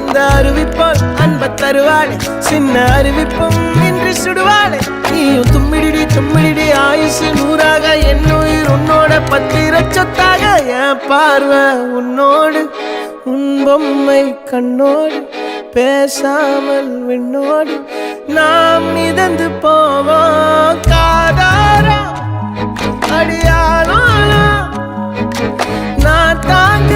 அந்த அறிவிப்பால் அன்ப தருவாளே சின்ன அறிவிப்பும் இன்று சுடுவாளே நீயும் தும்மிடி தும்மிடி ஆயுசு நூறாக என் உயிர் உன்னோட பத்திர சொத்தாக என் பார்வை உன்னோடு உன் பொம்மை கண்ணோடு பேசாமல் விண்ணோடு நாம் மிதந்து போவோம் காதாரா அடியாளோ நான் தாங்க